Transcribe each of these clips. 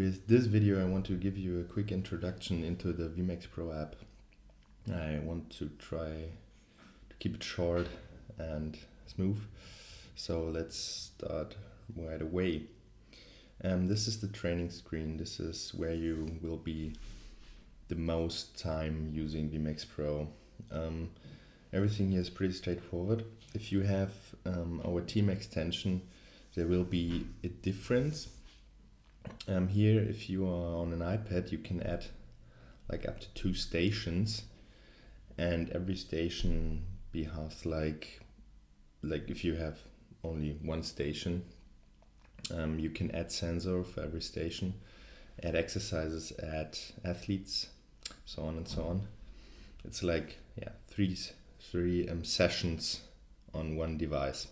With this video, I want to give you a quick introduction into the Vmaxpro app. I want to try to keep it short and smooth. So let's start right away. This is the training screen. This is where you will be the most time using Vmaxpro. Everything here is pretty straightforward. If you have our team extension, there will be a difference. Here, if you are on an iPad, you can add like up to 2 stations, and every station has like if you have only one station, you can add sensor for every station, add exercises, add athletes, so on and so on. It's like three sessions on one device.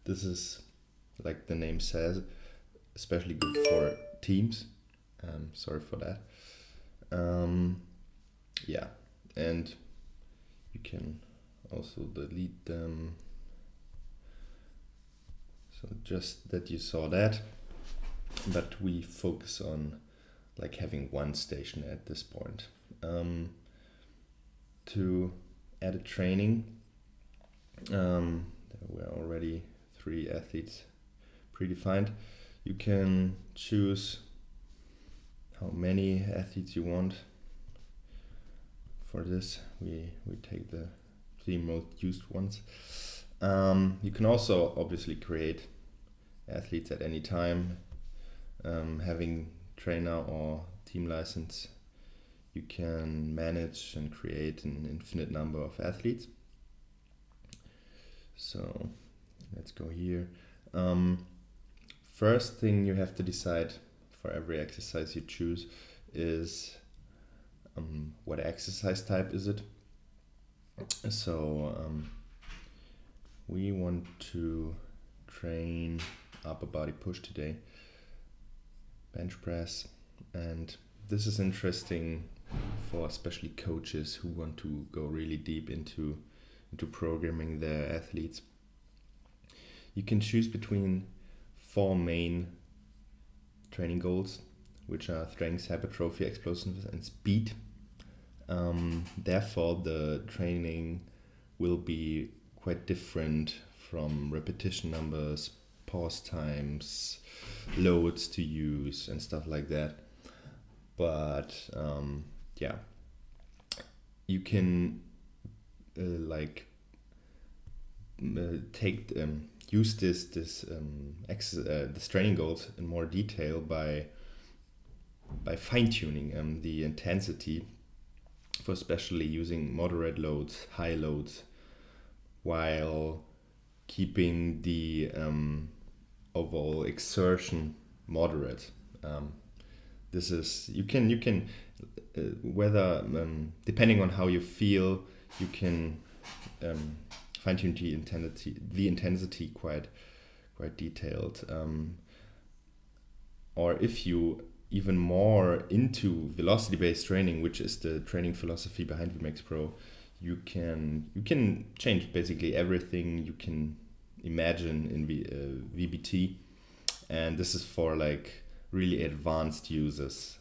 This is, like the name says, especially good for teams. Sorry for that. And you can also delete them. So just that you saw that, but we focus on like having one station at this point. To add a training, there were already 3 athletes predefined. You can choose how many athletes you want. For this, we take the 3 most used ones. You can also obviously create athletes at any time. Having trainer or team license, you can manage and create an infinite number of athletes. So let's go here. First thing you have to decide for every exercise you choose is what exercise type is it. So we want to train upper body push today, bench press, and this is interesting for especially coaches who want to go really deep into programming their athletes. You can choose between 4 main training goals, which are strength, hypertrophy, explosiveness, and speed. Therefore, the training will be quite different from repetition numbers, pause times, loads to use, and stuff like that. But you can use this training goals in more detail by fine-tuning the intensity, for especially using moderate loads, high loads, while keeping the overall exertion moderate. This is you can whether depending on how you feel, you can fine-tune the intensity quite detailed. Or if you even more into velocity-based training, which is the training philosophy behind Vmaxpro, you can change basically everything you can imagine in VBT, and this is for like really advanced users.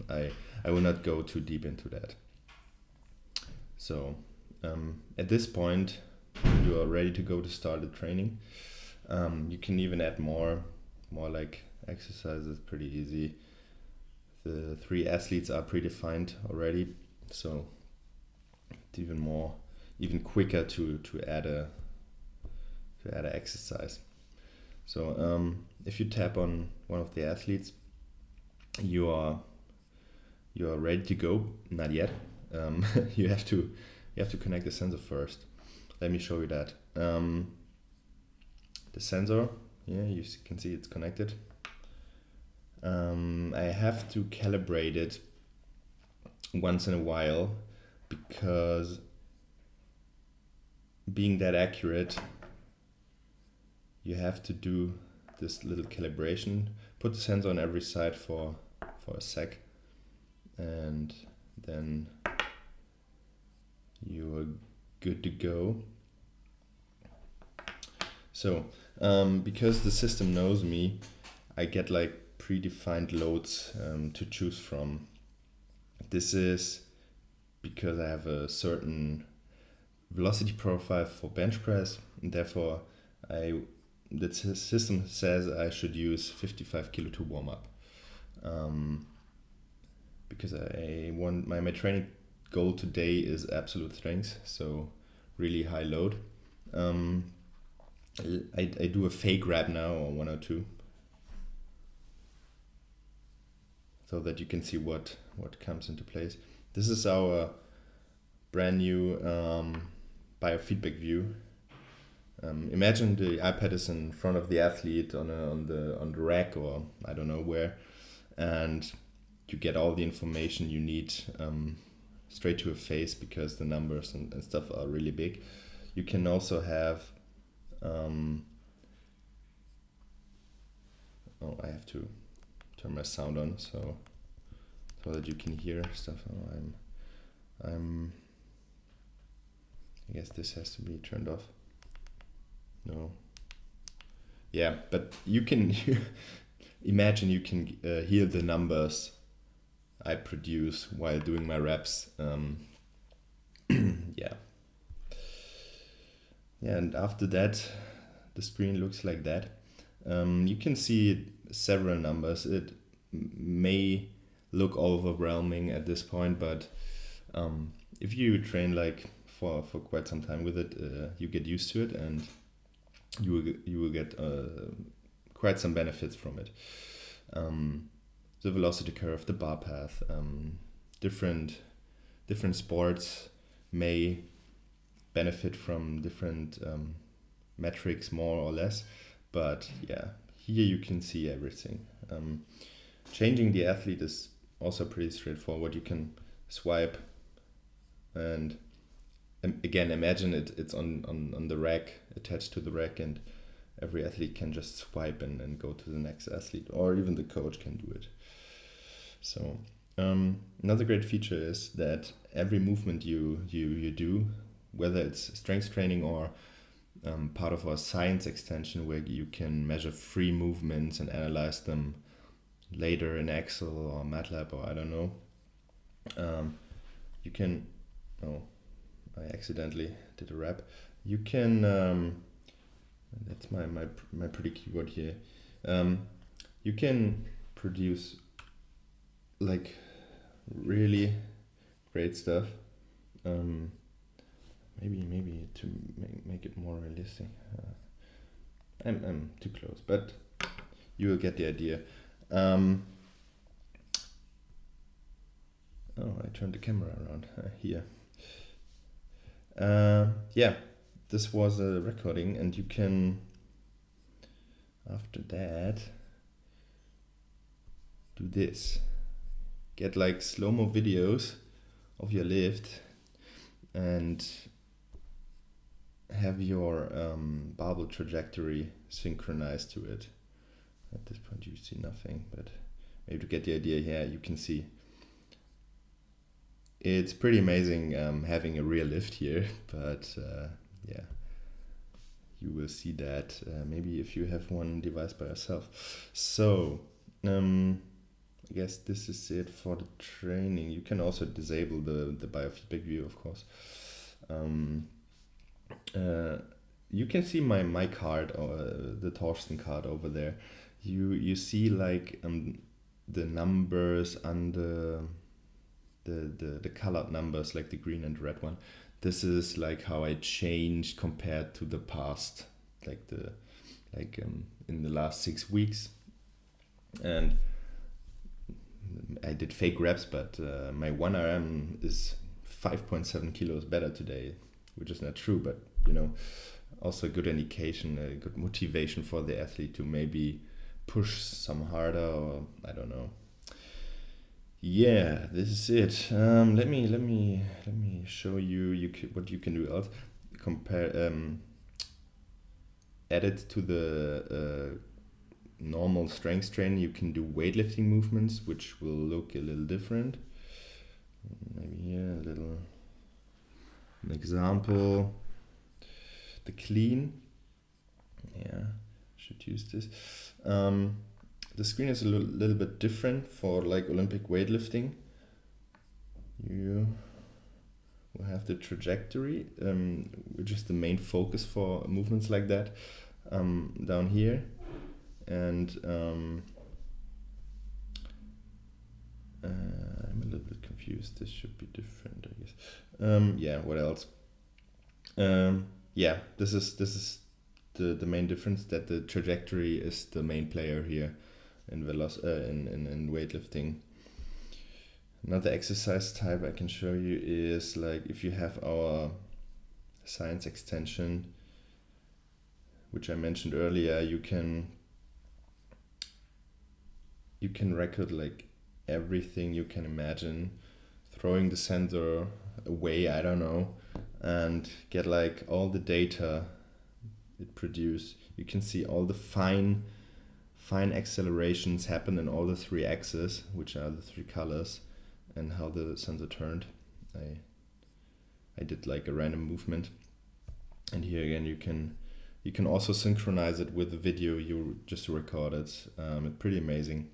I will not go too deep into that. So at this point, you are ready to go to start the training. You can even add more like exercises, pretty easy. The 3 athletes are predefined already, so it's even quicker to add a exercise. So if you tap on one of the athletes, you are ready to go. Not yet. You have to connect the sensor first. Let me show you that. The sensor, you can see it's connected. I have to calibrate it once in a while, because being that accurate, you have to do this little calibration. Put the sensor on every side for a sec, and then you are good to go. So because the system knows me, I get like predefined loads to choose from. This is because I have a certain velocity profile for bench press, and therefore the system says I should use 55 kilo to warm up. Because I want my training goal today is absolute strength, so really high load. I do a fake rep now, or 1 or 2, so that you can see what comes into place. This is our brand new biofeedback view. Imagine the iPad is in front of the athlete on the rack, or I don't know where, and you get all the information you need straight to a face, because the numbers and stuff are really big. You can also have I have to turn my sound on so that you can hear stuff. I guess this has to be turned off. No. Yeah, but you can imagine you can hear the numbers I produce while doing my reps. Yeah, and after that, the screen looks like that. You can see several numbers. It may look overwhelming at this point, but if you train like for quite some time with it, you get used to it, and you will get quite some benefits from it. The velocity curve, the bar path, different sports may benefit from different metrics more or less, but yeah, here you can see everything. Changing the athlete is also pretty straightforward. You can swipe, and again, imagine it's on the rack, attached to the rack, and every athlete can just swipe and go to the next athlete, or even the coach can do it. So another great feature is that every movement you do, whether it's strength training or part of our science extension, where you can measure free movements and analyze them later in Excel or MATLAB or I don't know, you can, I accidentally did a rep. You can, that's my pretty keyword here. You can produce like really great stuff. Maybe to make it more realistic. I'm too close, but you will get the idea. I turned the camera around here. Yeah, this was a recording, and you can, after that, do this. Get like slow-mo videos of your lift and have your barbell trajectory synchronized to it. At this point you see nothing, but maybe to get the idea here, you can see. It's pretty amazing having a real lift here, but yeah, you will see that maybe if you have one device by yourself. So I guess this is it for the training. You can also disable the biofeedback view, of course. You can see my card, or the Torsten card over there. You see like the numbers under the colored numbers, like the green and red one. This is like how I changed compared to the past, in the last 6 weeks. And I did fake reps, but my 1RM is 5.7 kilos better today, which is not true, but also a good indication, a good motivation for the athlete to maybe push some harder, or I don't know. Yeah, this is it. Let me show you what you can do else. Compare, add it to the normal strength training. You can do weightlifting movements, which will look a little different. Maybe here an example. The clean. Yeah, should use this. the screen is a little bit different for like Olympic weightlifting. You will have the trajectory, which is the main focus for movements like that, down here, and I'm a little bit confused. This should be different, I guess. Yeah, what else? Yeah, this is the main difference, that the trajectory is the main player here in in weightlifting. Another exercise type I can show you is like if you have our science extension, which I mentioned earlier, you can record like everything you can imagine, throwing the sensor away, I don't know, and get like all the data it produces. You can see all the fine accelerations happen in all the three axes, which are the three colors, and how the sensor turned. I did like a random movement, and here again you can also synchronize it with the video you just recorded. It's pretty amazing.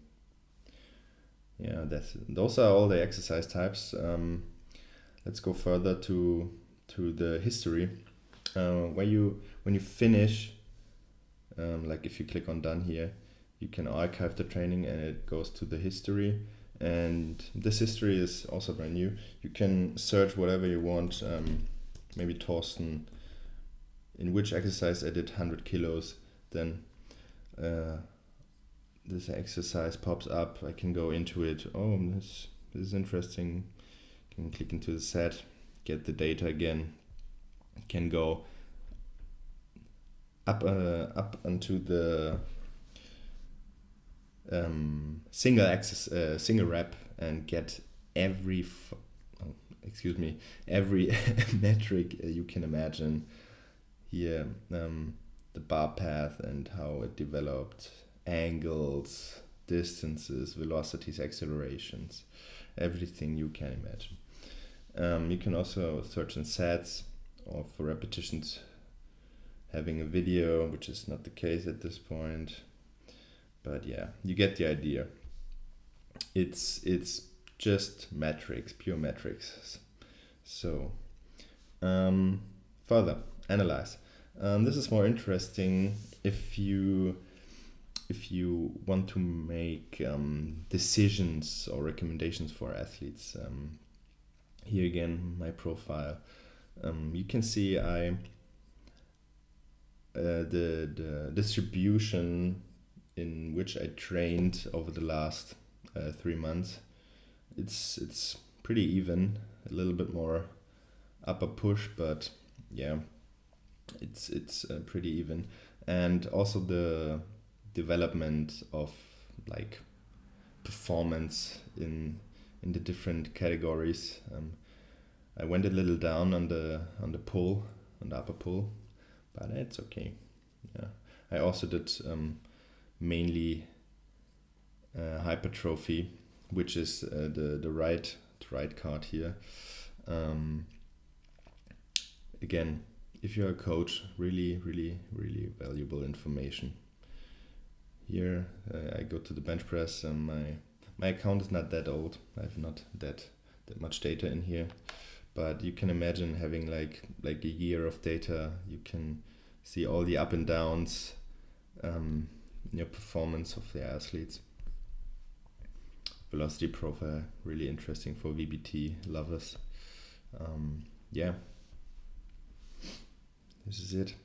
Yeah, those are all the exercise types. Let's go further to the history. When you finish, like if you click on done here, you can archive the training and it goes to the history. And this history is also brand new. You can search whatever you want. Maybe Torsten, in which exercise I did 100 kilos, then this exercise pops up. I can go into it. Oh, this is interesting. Can click into the set, get the data again. Can go up onto the single rep and get every metric you can imagine here. The bar path and how it developed, angles, distances, velocities, accelerations, everything you can imagine. You can also search in sets, or for repetitions having a video, which is not the case at this point. But yeah, you get the idea. It's just metrics, pure metrics. So further analyze. This is more interesting if you want to make decisions or recommendations for athletes. Here again, my profile. You can see the distribution in which I trained over the last 3 months. It's pretty even, a little bit more upper push, but yeah, it's pretty even. And also the development of like performance in the different categories. I went a little down on the pull, on the upper pull, but it's okay. Yeah, I also did mainly hypertrophy, which is the right card here. Again, if you're a coach, really valuable information. Here I go to the bench press. My account is not that old. I have not that much data in here, but you can imagine having like a year of data. You can see all the up and downs in your performance of the athletes. Velocity profile, really interesting for VBT lovers. Yeah, this is it.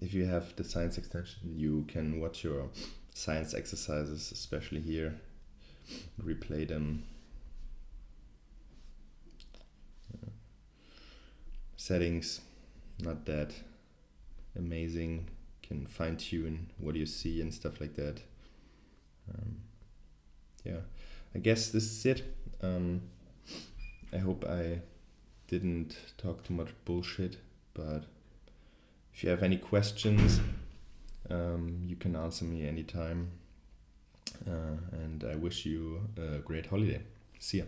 If you have the science extension, you can watch your science exercises, especially here, replay them. Settings, not that amazing. Can fine tune what you see and stuff like that. Yeah, I guess this is it. I hope I didn't talk too much bullshit, but if you have any questions, you can answer me anytime. And I wish you a great holiday. See ya.